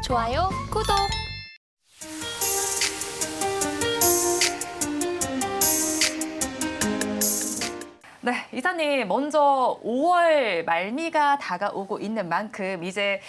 좋아요, 구독! 네, 이사님 먼저 5월 말미가 다가오고 있는 만큼 이제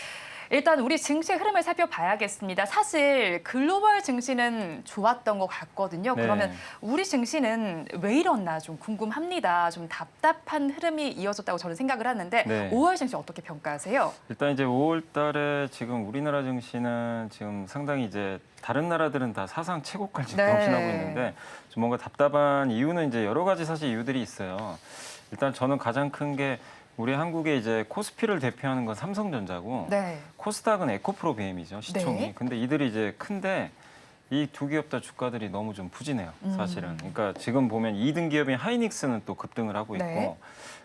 일단 우리 증시의 흐름을 살펴봐야겠습니다. 사실 글로벌 증시는 좋았던 것 같거든요. 네. 그러면 우리 증시는 왜 이렇나 좀 궁금합니다. 좀 답답한 흐름이 이어졌다고 저는 생각을 하는데 네. 5월 증시 어떻게 평가하세요? 일단 이제 5월 달에 지금 우리나라 증시는 지금 상당히 이제 다른 나라들은 다 사상 최고가를 지금 네. 경신하고 있는데 좀 뭔가 답답한 이유는 이제 여러 가지 사실 이유들이 있어요. 일단 저는 가장 큰 게 우리 한국의 이제 코스피를 대표하는 건 삼성전자고 네. 코스닥은 에코프로비엠이죠, 시총이. 네. 근데 이들이 이제 큰데 이 두 기업 다 주가들이 너무 좀 부진해요, 사실은. 그러니까 지금 보면 2등 기업인 하이닉스는 또 급등을 하고 있고 네.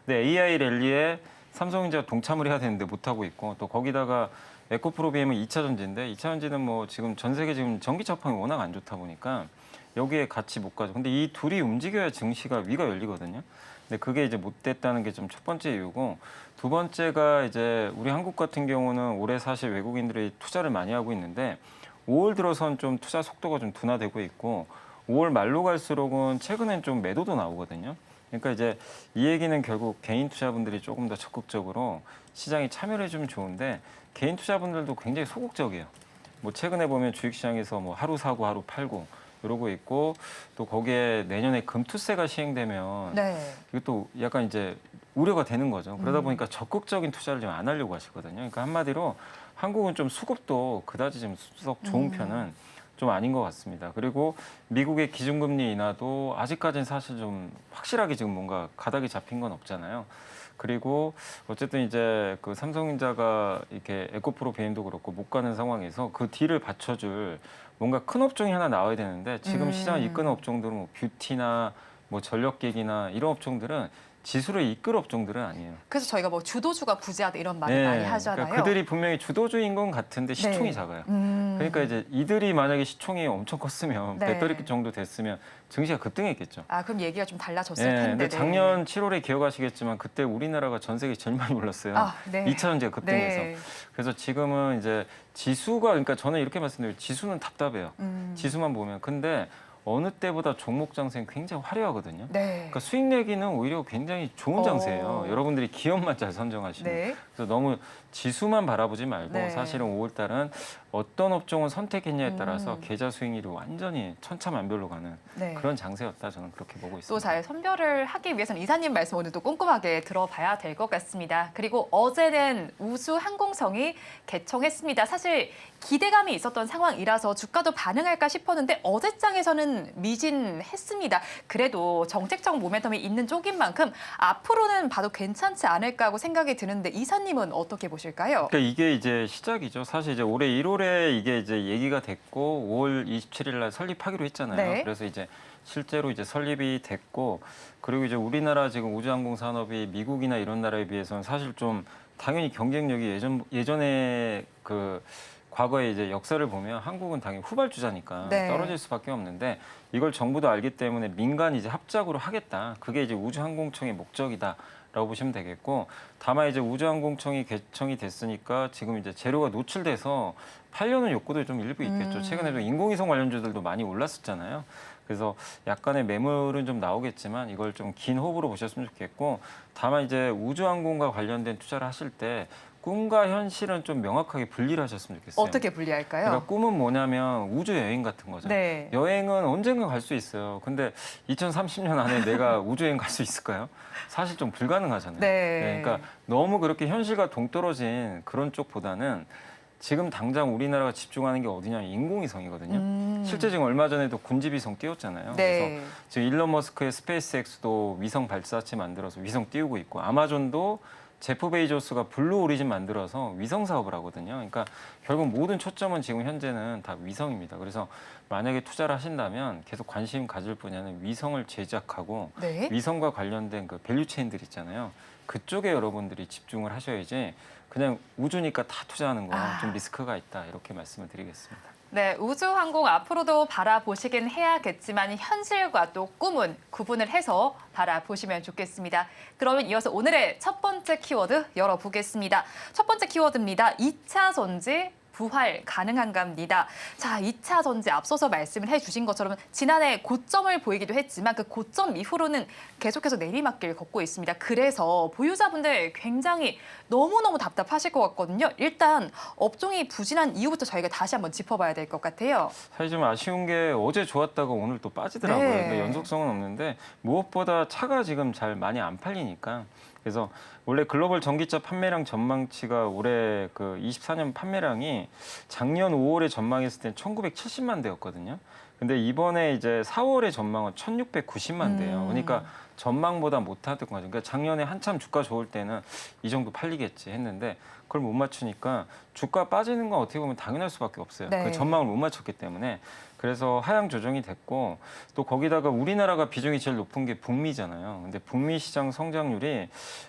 근데 AI 랠리에 삼성전자가 동참을 해야 되는데 못 하고 있고 또 거기다가 에코프로비엠은 2차 전지인데 2차 전지는 뭐 지금 전 세계 지금 전기차 업황이 워낙 안 좋다 보니까 여기에 같이 못 가죠. 근데 이 둘이 움직여야 증시가 위가 열리거든요. 근데 그게 이제 못 됐다는 게 좀 첫 번째 이유고 두 번째가 이제 우리 한국 같은 경우는 올해 사실 외국인들이 투자를 많이 하고 있는데 5월 들어선 좀 투자 속도가 좀 둔화되고 있고 5월 말로 갈수록은 최근엔 좀 매도도 나오거든요. 그러니까 이제 이 얘기는 결국 개인 투자분들이 조금 더 적극적으로 시장에 참여를 해주면 좋은데 개인 투자분들도 굉장히 소극적이에요. 뭐 최근에 보면 주식시장에서 뭐 하루 사고 하루 팔고 이러고 있고 또 거기에 내년에 금투세가 시행되면 네. 이것도 약간 이제 우려가 되는 거죠. 그러다 보니까 적극적인 투자를 좀 안 하려고 하시거든요. 그러니까 한마디로 한국은 좀 수급도 그다지 좀 썩 좋은 편은 좀 아닌 것 같습니다. 그리고 미국의 기준금리 인하도 아직까지는 사실 좀 확실하게 지금 뭔가 가닥이 잡힌 건 없잖아요. 그리고 어쨌든 이제 그 삼성전자가 이렇게 에코프로 BM도 그렇고 못 가는 상황에서 그 뒤를 받쳐줄 뭔가 큰 업종이 하나 나와야 되는데 지금 시장을 이끄는 업종들은 뭐 뷰티나 뭐 전력기기나 이런 업종들은 지수를 이끌 업종들은 아니에요. 그래서 저희가 뭐 주도주가 부재하다 이런 말을 많이 하잖아요. 그러니까 그들이 분명히 주도주인 건 같은데 시총이 네. 작아요. 그러니까 이제 이들이 만약에 시총이 엄청 컸으면 네. 배터리 정도 됐으면 증시가 급등했겠죠. 아, 그럼 얘기가 좀 달라졌을 네, 텐데. 근데 네. 작년 7월에 기억하시겠지만 그때 우리나라가 전 세계 제일 많이 올랐어요. 아, 네. 2차 전지가 급등해서. 네. 그래서 지금은 이제 지수가 그러니까 저는 이렇게 말씀드려요. 지수는 답답해요. 지수만 보면. 근데 어느 때보다 종목 장세는 굉장히 화려하거든요. 네. 그러니까 수익 내기는 오히려 굉장히 좋은 장세예요. 여러분들이 기업만 잘 선정하시면. 네. 그래서 너무 지수만 바라보지 말고 네. 사실은 5월 달은 어떤 업종을 선택했냐에 따라서 계좌 수익률이 완전히 천차만별로 가는 네. 그런 장세였다. 저는 그렇게 보고 있습니다. 또 잘 선별을 하기 위해서는 이사님 말씀 오늘 또 꼼꼼하게 들어봐야 될 것 같습니다. 그리고 어제는 우주항공성이 개청했습니다. 사실 기대감이 있었던 상황이라서 주가도 반응할까 싶었는데 어제장에서는 미진했습니다. 그래도 정책적 모멘텀이 있는 쪽인 만큼 앞으로는 봐도 괜찮지 않을까 하고 생각이 드는데 이사님은 어떻게 보실까요? 그러니까 이게 이제 시작이죠. 사실 이제 올해 1월에 이게 이제 얘기가 됐고 5월 27일 날 설립하기로 했잖아요. 네. 그래서 이제 실제로 이제 설립이 됐고 그리고 이제 우리나라 지금 우주항공 산업이 미국이나 이런 나라에 비해서는 사실 좀 당연히 경쟁력이 예전에 그 과거에 이제 역사를 보면 한국은 당연히 후발주자니까 네. 떨어질 수밖에 없는데 이걸 정부도 알기 때문에 민간이 이제 합작으로 하겠다. 그게 이제 우주항공청의 목적이다라고 보시면 되겠고 다만 이제 우주항공청이 개청이 됐으니까 지금 이제 재료가 노출돼서 팔려는 욕구도 좀 일부 있겠죠. 최근에도 인공위성 관련주들도 많이 올랐었잖아요. 그래서 약간의 매물은 좀 나오겠지만 이걸 좀 긴 호흡으로 보셨으면 좋겠고 다만 이제 우주항공과 관련된 투자를 하실 때 꿈과 현실은 좀 명확하게 분리를 하셨으면 좋겠어요. 어떻게 분리할까요? 그러니까 꿈은 뭐냐면 우주 여행 같은 거죠. 네. 여행은 언젠가 갈 수 있어요. 근데 2030년 안에 내가 우주 여행 갈 수 있을까요? 사실 좀 불가능하잖아요. 네. 그러니까 너무 그렇게 현실과 동떨어진 그런 쪽보다는 지금 당장 우리나라가 집중하는 게 어디냐 인공위성이거든요. 실제 지금 얼마 전에도 군집위성 띄웠잖아요. 네. 그래서 지금 일론 머스크의 스페이스X도 위성 발사체 만들어서 위성 띄우고 있고 아마존도 제프 베이조스가 블루 오리진 만들어서 위성 사업을 하거든요. 그러니까 결국 모든 초점은 지금 현재는 다 위성입니다. 그래서 만약에 투자를 하신다면 계속 관심 가질 분야는 위성을 제작하고 네. 위성과 관련된 그 밸류 체인들 있잖아요. 그쪽에 여러분들이 집중을 하셔야지 그냥 우주니까 다 투자하는 건 좀 리스크가 있다 이렇게 말씀을 드리겠습니다. 네, 우주항공 앞으로도 바라보시긴 해야겠지만 현실과 또 꿈은 구분을 해서 바라보시면 좋겠습니다. 그러면 이어서 오늘의 첫 번째 키워드 열어보겠습니다. 첫 번째 키워드입니다. 2차 전지 부활 가능한가 합니다. 자, 2차 전지 앞서서 말씀을 해주신 것처럼 지난해 고점을 보이기도 했지만 그 고점 이후로는 계속해서 내리막길 걷고 있습니다. 그래서 보유자분들 굉장히 너무너무 답답하실 것 같거든요. 일단 업종이 부진한 이유부터 저희가 다시 한번 짚어봐야 될 것 같아요. 사실 좀 아쉬운 게 어제 좋았다가 오늘 또 빠지더라고요. 네. 그러니까 연속성은 없는데 무엇보다 차가 지금 잘 많이 안 팔리니까. 그래서 원래 글로벌 전기차 판매량 전망치가 올해 그 24년 판매량이 작년 5월에 전망했을 때 1970만 대였거든요. 근데 이번에 이제 4월에 전망은 1690만 대예요. 그러니까 전망보다 못하던 거죠. 그러니까 작년에 한참 주가 좋을 때는 이 정도 팔리겠지 했는데 그걸 못 맞추니까 주가 빠지는 건 어떻게 보면 당연할 수밖에 없어요. 네. 그 전망을 못 맞췄기 때문에. 그래서 하향 조정이 됐고 또 거기다가 우리나라가 비중이 제일 높은 게 북미잖아요. 근데 북미 시장 성장률이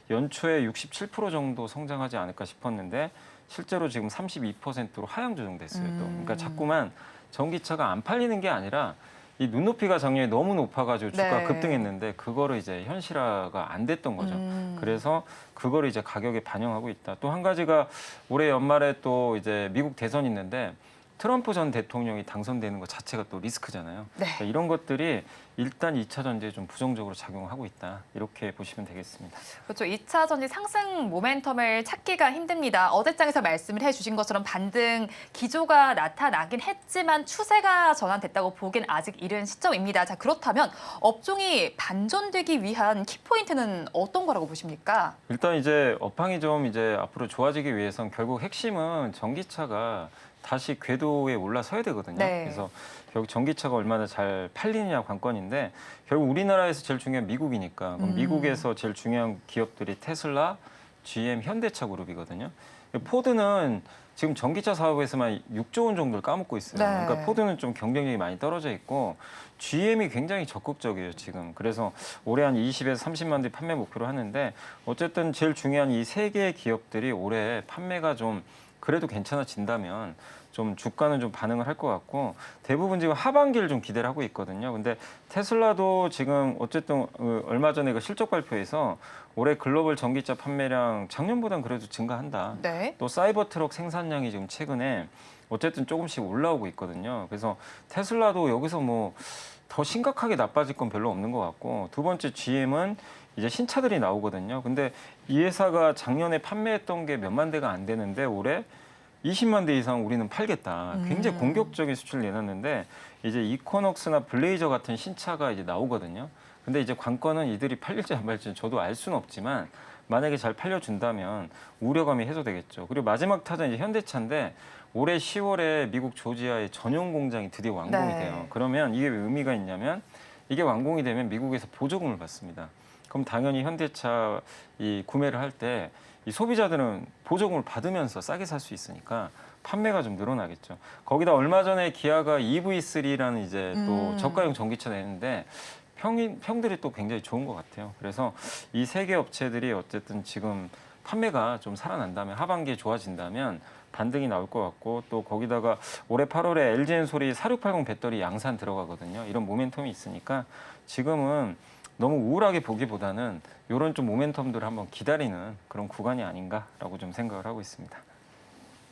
연초에 67% 정도 성장하지 않을까 싶었는데 실제로 지금 32%로 하향 조정됐어요. 또. 그러니까 자꾸만 전기차가 안 팔리는 게 아니라 이 눈높이가 작년에 너무 높아가지고 주가 네. 급등했는데 그거를 이제 현실화가 안 됐던 거죠. 그래서 그거를 이제 가격에 반영하고 있다. 또 한 가지가 올해 연말에 또 이제 미국 대선이 있는데 트럼프 전 대통령이 당선되는 것 자체가 또 리스크잖아요. 네. 그러니까 이런 것들이 일단 2차 전지에 좀 부정적으로 작용하고 있다. 이렇게 보시면 되겠습니다. 그렇죠. 2차 전지 상승 모멘텀을 찾기가 힘듭니다. 어제장에서 말씀을 해주신 것처럼 반등 기조가 나타나긴 했지만 추세가 전환됐다고 보기엔 아직 이른 시점입니다. 자, 그렇다면 업종이 반전되기 위한 키포인트는 어떤 거라고 보십니까? 일단 이제 업황이 좀 이제 앞으로 좋아지기 위해선 결국 핵심은 전기차가 다시 궤도에 올라서야 되거든요. 네. 그래서 결국 전기차가 얼마나 잘 팔리느냐 관건인데 결국 우리나라에서 제일 중요한 미국이니까 그럼 미국에서 제일 중요한 기업들이 테슬라, GM, 현대차 그룹이거든요. 포드는 지금 전기차 사업에서만 6조 원 정도를 까먹고 있어요. 네. 그러니까 포드는 좀 경쟁력이 많이 떨어져 있고 GM이 굉장히 적극적이에요, 지금. 그래서 올해 한 20에서 30만 대 판매 목표로 하는데 어쨌든 제일 중요한 이 세 개의 기업들이 올해 판매가 좀 그래도 괜찮아진다면 좀 주가는 좀 반응을 할 것 같고 대부분 지금 하반기를 좀 기대를 하고 있거든요. 근데 테슬라도 지금 어쨌든 얼마 전에 그 실적 발표에서 올해 글로벌 전기차 판매량 작년보다는 그래도 증가한다. 네. 또 사이버 트럭 생산량이 지금 최근에 어쨌든 조금씩 올라오고 있거든요. 그래서 테슬라도 여기서 뭐 더 심각하게 나빠질 건 별로 없는 것 같고 두 번째 GM은 이제 신차들이 나오거든요. 근데 이 회사가 작년에 판매했던 게 몇만 대가 안 되는데 올해 20만 대 이상 우리는 팔겠다. 굉장히 공격적인 수치를 내놨는데 이제 이코녹스나 블레이저 같은 신차가 이제 나오거든요. 근데 이제 관건은 이들이 팔릴지 안 팔릴지 저도 알 수는 없지만 만약에 잘 팔려준다면 우려감이 해소되겠죠. 그리고 마지막 타자 이제 현대차인데 올해 10월에 미국 조지아의 전용 공장이 드디어 완공이 네. 돼요. 그러면 이게 왜 의미가 있냐면 이게 완공이 되면 미국에서 보조금을 받습니다. 그럼 당연히 현대차 이 구매를 할 때 이 소비자들은 보조금을 받으면서 싸게 살 수 있으니까 판매가 좀 늘어나겠죠. 거기다 얼마 전에 기아가 EV3라는 이제 또 저가형 전기차 내는데 평들이 또 굉장히 좋은 것 같아요. 그래서 이 세 개 업체들이 어쨌든 지금 판매가 좀 살아난다면 하반기에 좋아진다면 반등이 나올 것 같고 또 거기다가 올해 8월에 LG엔솔이 4680 배터리 양산 들어가거든요. 이런 모멘텀이 있으니까 지금은 너무 우울하게 보기보다는 이런 좀 모멘텀들을 한번 기다리는 그런 구간이 아닌가라고 좀 생각을 하고 있습니다.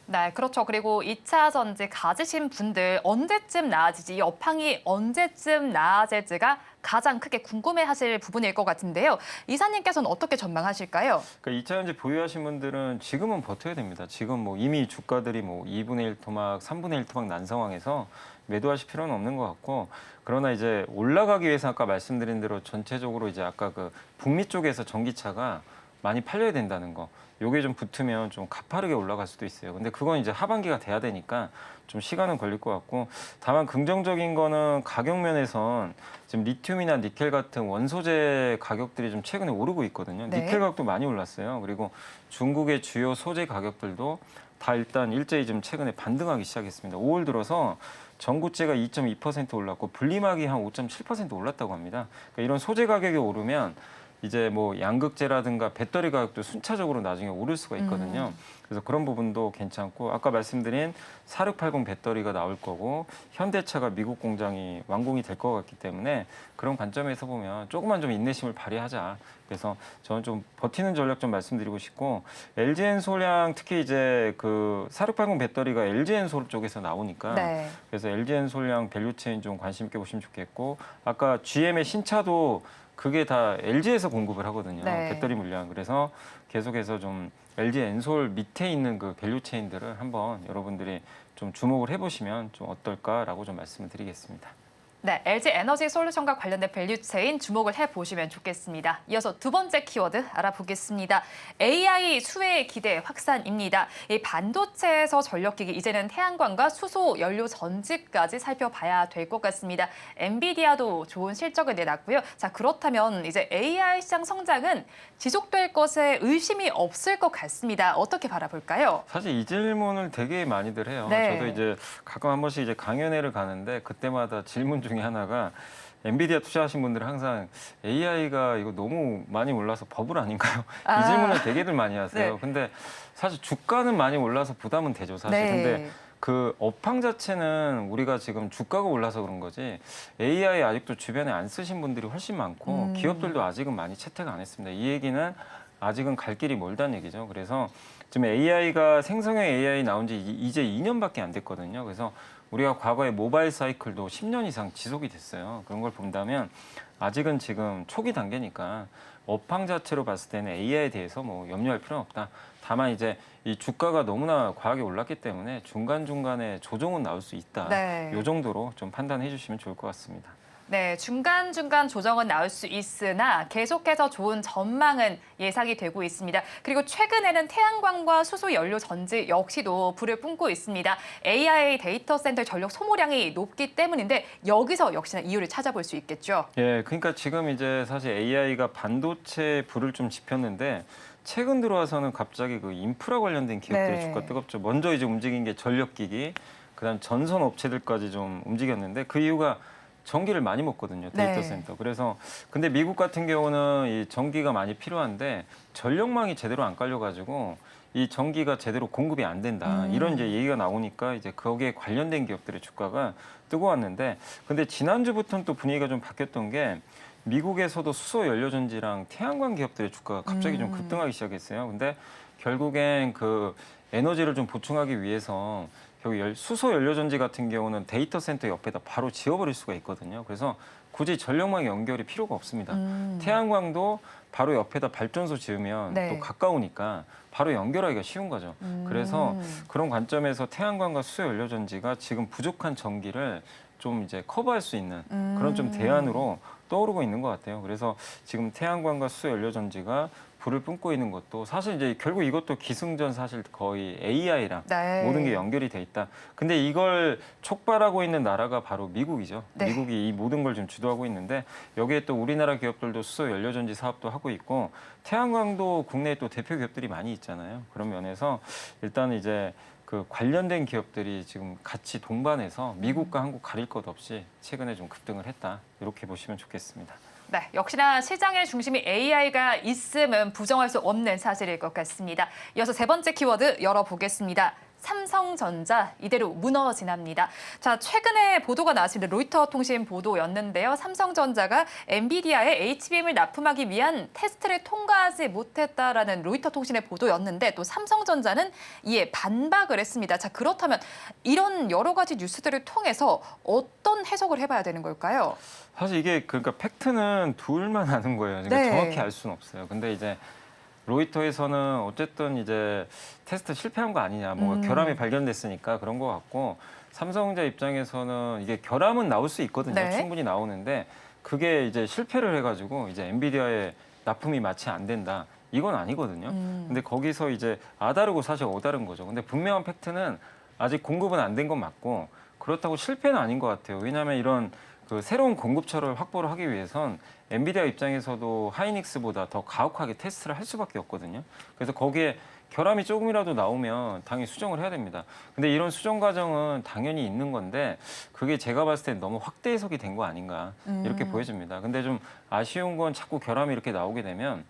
네, 그렇죠. 그리고 2차 전지 가지신 분들 언제쯤 나아지지, 이 업황이 언제쯤 나아질지가 가장 크게 궁금해하실 부분일 것 같은데요. 이사님께서는 어떻게 전망하실까요? 그러니까 2차 전지 보유하신 분들은 지금은 버텨야 됩니다. 지금 뭐 이미 주가들이 뭐 2분의 1 토막, 3분의 1 토막 난 상황에서 매도하실 필요는 없는 것 같고 그러나 이제 올라가기 위해서 아까 말씀드린 대로 전체적으로 이제 아까 그 북미 쪽에서 전기차가 많이 팔려야 된다는 거. 요게 좀 붙으면 좀 가파르게 올라갈 수도 있어요. 근데 그건 이제 하반기가 돼야 되니까 좀 시간은 걸릴 것 같고 다만 긍정적인 거는 가격 면에선 지금 리튬이나 니켈 같은 원소재 가격들이 좀 최근에 오르고 있거든요. 네. 니켈 가격도 많이 올랐어요. 그리고 중국의 주요 소재 가격들도 다 일단 일제히 좀 최근에 반등하기 시작했습니다. 5월 들어서 전구재가 2.2% 올랐고 분리막이 한 5.7% 올랐다고 합니다. 그러니까 이런 소재 가격이 오르면 이제 뭐 양극재라든가 배터리 가격도 순차적으로 나중에 오를 수가 있거든요. 그래서 그런 부분도 괜찮고 아까 말씀드린 4680 배터리가 나올 거고 현대차가 미국 공장이 완공이 될 것 같기 때문에 그런 관점에서 보면 조금만 좀 인내심을 발휘하자. 그래서 저는 좀 버티는 전략 좀 말씀드리고 싶고 LG엔솔량 특히 이제 그 4680 배터리가 LG엔솔 쪽에서 나오니까 네. 그래서 LG엔솔량 밸류체인 좀 관심 있게 보시면 좋겠고 아까 GM의 신차도 그게 다 LG에서 공급을 하거든요. 네. 배터리 물량. 그래서 계속해서 좀 LG 엔솔 밑에 있는 그 밸류체인들을 한번 여러분들이 좀 주목을 해보시면 좀 어떨까라고 좀 말씀을 드리겠습니다. 네, LG 에너지 솔루션과 관련된 밸류체인 주목을 해보시면 좋겠습니다. 이어서 두 번째 키워드 알아보겠습니다. AI 수혜 기대 확산입니다. 이 반도체에서 전력기기, 이제는 태양광과 수소 연료 전지까지 살펴봐야 될 것 같습니다. 엔비디아도 좋은 실적을 내놨고요. 자, 그렇다면 이제 AI 시장 성장은 지속될 것에 의심이 없을 것 같습니다. 어떻게 바라볼까요? 사실 이 질문을 되게 많이들 해요. 네. 저도 이제 가끔 한 번씩 이제 강연회를 가는데 그때마다 질문 중에 하나가 엔비디아 투자하신 분들은 항상 AI가 이거 너무 많이 올라서 버블 아닌가요? 이 질문을 되게들 많이 하세요. 네. 근데 사실 주가는 많이 올라서 부담은 되죠, 사실. 네. 근데 그 업황 자체는 우리가 지금 주가가 올라서 그런 거지 AI 아직도 주변에 안 쓰신 분들이 훨씬 많고 기업들도 아직은 많이 채택 안 했습니다. 이 얘기는 아직은 갈 길이 멀다는 얘기죠. 그래서 지금 AI가 생성형 AI 나온 지 이제 2년밖에 안 됐거든요. 그래서 우리가 과거에 모바일 사이클도 10년 이상 지속이 됐어요. 그런 걸 본다면 아직은 지금 초기 단계니까 업황 자체로 봤을 때는 AI에 대해서 뭐 염려할 필요는 없다. 다만 이제 이 주가가 너무나 과하게 올랐기 때문에 중간중간에 조정은 나올 수 있다. 네. 이 정도로 좀 판단해 주시면 좋을 것 같습니다. 네, 중간중간 조정은 나올 수 있으나 계속해서 좋은 전망은 예상이 되고 있습니다. 그리고 최근에는 태양광과 수소 연료 전지 역시도 불을 뿜고 있습니다. AI 데이터 센터 전력 소모량이 높기 때문인데 여기서 역시나 이유를 찾아볼 수 있겠죠. 예, 그러니까 지금 이제 사실 AI가 반도체 불을 좀 지폈는데 최근 들어와서는 갑자기 그 인프라 관련된 기업들의 네. 주가 뜨겁죠. 먼저 이제 움직인 게 전력기기, 그다음 전선 업체들까지 좀 움직였는데 그 이유가 전기를 많이 먹거든요. 데이터 네. 센터. 그래서 근데 미국 같은 경우는 이 전기가 많이 필요한데 전력망이 제대로 안 깔려가지고 이 전기가 제대로 공급이 안 된다. 이런 이제 얘기가 나오니까 이제 거기에 관련된 기업들의 주가가 뜨거웠는데 근데 지난주부터는 또 분위기가 좀 바뀌었던 게 미국에서도 수소 연료전지랑 태양광 기업들의 주가가 갑자기 좀 급등하기 시작했어요. 근데 결국엔 그 에너지를 좀 보충하기 위해서 결국 수소 연료전지 같은 경우는 데이터 센터 옆에다 바로 지어버릴 수가 있거든요. 그래서 굳이 전력망 연결이 필요가 없습니다. 태양광도 바로 옆에다 발전소 지으면 네. 또 가까우니까 바로 연결하기가 쉬운 거죠. 그래서 그런 관점에서 태양광과 수소 연료전지가 지금 부족한 전기를 좀 이제 커버할 수 있는 그런 좀 대안으로 떠오르고 있는 것 같아요. 그래서 지금 태양광과 수소 연료전지가 불을 뿜고 있는 것도 사실 이제 결국 이것도 기승전 사실 거의 AI랑 네. 모든 게 연결이 돼 있다. 근데 이걸 촉발하고 있는 나라가 바로 미국이죠. 네. 미국이 이 모든 걸 좀 주도하고 있는데 여기에 또 우리나라 기업들도 수소 연료전지 사업도 하고 있고 태양광도 국내에 또 대표 기업들이 많이 있잖아요. 그런 면에서 일단 이제 그 관련된 기업들이 지금 같이 동반해서 미국과 한국 가릴 것 없이 최근에 좀 급등을 했다. 이렇게 보시면 좋겠습니다. 네, 역시나 시장의 중심이 AI가 있음은 부정할 수 없는 사실일 것 같습니다. 이어서 세 번째 키워드 열어보겠습니다. 삼성전자 이대로 무너지납니다. 자, 최근에 보도가 나왔습니다. 로이터 통신 보도였는데요. 삼성전자가 엔비디아의 HBM을 납품하기 위한 테스트를 통과하지 못했다라는 로이터 통신의 보도였는데 또 삼성전자는 이에 반박을 했습니다. 자, 그렇다면 이런 여러 가지 뉴스들을 통해서 어떤 해석을 해봐야 되는 걸까요? 사실 이게 그러니까 팩트는 둘만 아는 거예요. 그러니까 네. 정확히 알 수는 없어요. 근데 이제 로이터에서는 어쨌든 이제 테스트 실패한 거 아니냐, 뭔가 결함이 발견됐으니까 그런 것 같고 삼성전자 입장에서는 이게 결함은 나올 수 있거든요. 네. 충분히 나오는데 그게 이제 실패를 해가지고 이제 엔비디아에 납품이 마치 안 된다. 이건 아니거든요. 근데 거기서 이제 아다르고 사실 어다른 거죠. 근데 분명한 팩트는 아직 공급은 안 된 건 맞고 그렇다고 실패는 아닌 것 같아요. 왜냐하면 이런 또 새로운 공급처를 확보를 하기 위해선 엔비디아 입장에서도 하이닉스보다 더 가혹하게 테스트를 할 수밖에 없거든요. 그래서 거기에 결함이 조금이라도 나오면 당연히 수정을 해야 됩니다. 근데 이런 수정 과정은 당연히 있는 건데 그게 제가 봤을 때 너무 확대 해석이 된 거 아닌가 이렇게 보여집니다. 근데 좀 아쉬운 건 자꾸 결함이 이렇게 나오게 되면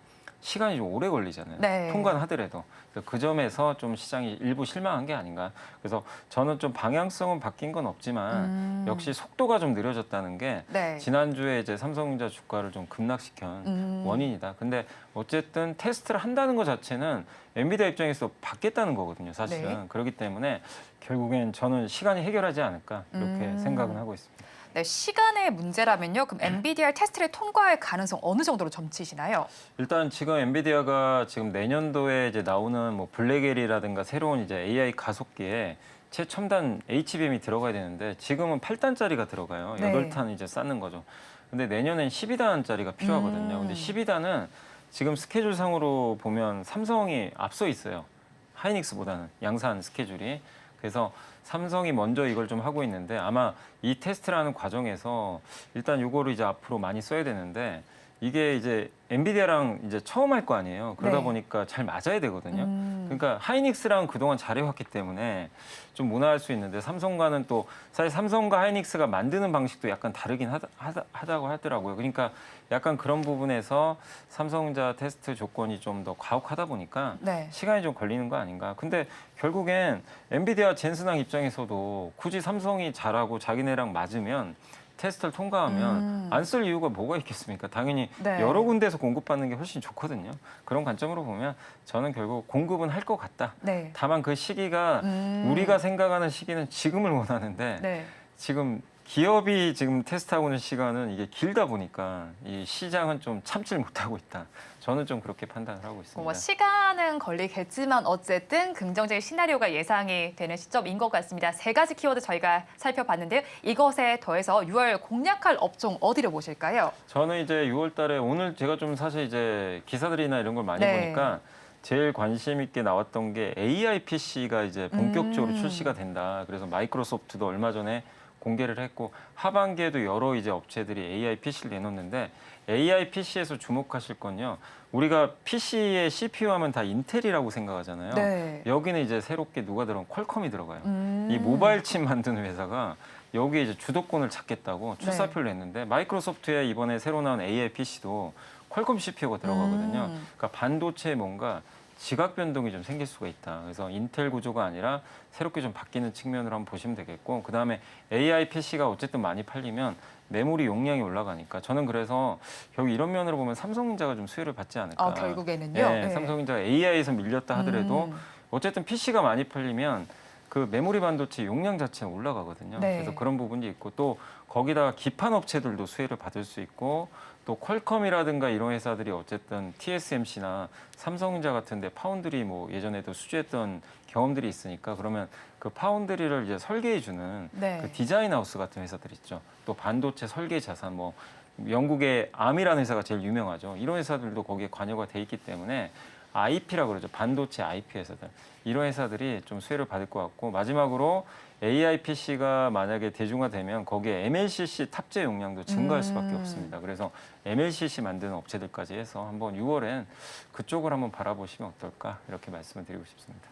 시간이 좀 오래 걸리잖아요. 네. 통과는 하더라도. 그래서 그 점에서 좀 시장이 일부 실망한 게 아닌가. 그래서 저는 좀 방향성은 바뀐 건 없지만 역시 속도가 좀 느려졌다는 게 네. 지난주에 이제 삼성전자 주가를 좀 급락시킨 원인이다. 근데 어쨌든 테스트를 한다는 것 자체는 엔비디아 입장에서 받겠다는 거거든요, 사실은. 네. 그렇기 때문에 결국엔 저는 시간이 해결하지 않을까 이렇게 생각은 하고 있습니다. 네, 시간의 문제라면요. 그럼 NVIDIA 테스트를 통과할 가능성 어느 정도로 점치시나요? 일단 지금 엔비디아가 지금 내년도에 이제 나오는 뭐 블랙엘이라든가 새로운 이제 AI 가속기에 최첨단 HBM이 들어가야 되는데 지금은 8단짜리가 들어가요. 네. 8탄 이제 쌓는 거죠. 근데 내년엔 12단짜리가 필요하거든요. 근데 12단은 지금 스케줄상으로 보면 삼성이 앞서 있어요. 하이닉스보다는 양산 스케줄이. 그래서 삼성이 먼저 이걸 좀 하고 있는데 아마 이 테스트라는 과정에서 일단 이거를 이제 앞으로 많이 써야 되는데 이게 이제 엔비디아랑 이제 처음 할 거 아니에요. 그러다 네. 보니까 잘 맞아야 되거든요. 그러니까 하이닉스랑 그동안 잘해왔기 때문에 좀 무난할 수 있는데 삼성과는 또 사실 삼성과 하이닉스가 만드는 방식도 약간 다르긴 하다고 하더라고요. 그러니까 약간 그런 부분에서 삼성전자 테스트 조건이 좀 더 가혹하다 보니까 네. 시간이 좀 걸리는 거 아닌가. 근데 결국엔 엔비디아 젠슨항 입장에서도 굳이 삼성이 잘하고 자기네랑 맞으면 테스트를 통과하면 안 쓸 이유가 뭐가 있겠습니까? 당연히 네. 여러 군데에서 공급받는 게 훨씬 좋거든요. 그런 관점으로 보면 저는 결국 공급은 할 것 같다. 네. 다만 그 시기가 우리가 생각하는 시기는 지금을 원하는데 네. 지금 기업이 지금 테스트하고 있는 시간은 이게 길다 보니까 이 시장은 좀 참지를 못하고 있다. 저는 좀 그렇게 판단을 하고 있습니다. 뭐 시간은 걸리겠지만 어쨌든 긍정적인 시나리오가 예상이 되는 시점인 것 같습니다. 세 가지 키워드 저희가 살펴봤는데요. 이것에 더해서 6월 공략할 업종 어디를 보실까요? 저는 이제 6월 달에 오늘 제가 좀 사실 이제 기사들이나 이런 걸 많이 네. 보니까 제일 관심 있게 나왔던 게 AI PC가 이제 본격적으로 출시가 된다. 그래서 마이크로소프트도 얼마 전에 공개를 했고 하반기에도 여러 이제 업체들이 AI PC를 내놓는데 AI PC에서 주목하실 건요. 우리가 PC의 CPU 하면 다 인텔이라고 생각하잖아요. 네. 여기는 이제 새롭게 누가 들어간 퀄컴이 들어가요. 이 모바일 칩 만드는 회사가 여기에 이제 주도권을 잡겠다고 출사표를 냈는데 마이크로소프트의 이번에 새로 나온 AI PC도 퀄컴 CPU가 들어가거든요. 그러니까 반도체에 뭔가 지각 변동이 좀 생길 수가 있다. 그래서 인텔 구조가 아니라 새롭게 좀 바뀌는 측면으로 한번 보시면 되겠고 그다음에 AI PC가 어쨌든 많이 팔리면 메모리 용량이 올라가니까 저는 그래서 결국 이런 면으로 보면 삼성전자가 좀 수혜를 받지 않을까. 아, 결국에는요? 네, 네. 삼성전자가 AI에서 밀렸다 하더라도 어쨌든 PC가 많이 팔리면 그 메모리 반도체 용량 자체는 올라가거든요. 네. 그래서 그런 부분이 있고 또 거기다가 기판 업체들도 수혜를 받을 수 있고 또 퀄컴이라든가 이런 회사들이 어쨌든 TSMC나 삼성전자 같은데 파운드리 뭐 예전에도 수주했던 경험들이 있으니까 그러면 그 파운드리를 이제 설계해주는 네. 그 디자인 하우스 같은 회사들 있죠. 또 반도체 설계 자산 뭐 영국의 암이라는 회사가 제일 유명하죠. 이런 회사들도 거기에 관여가 돼 있기 때문에 IP라고 그러죠. 반도체 IP 회사들. 이런 회사들이 좀 수혜를 받을 것 같고 마지막으로 AI PC가 만약에 대중화되면 거기에 MLCC 탑재 용량도 증가할 수밖에 없습니다. 그래서 MLCC 만드는 업체들까지 해서 한번 6월엔 그쪽을 한번 바라보시면 어떨까 이렇게 말씀을 드리고 싶습니다.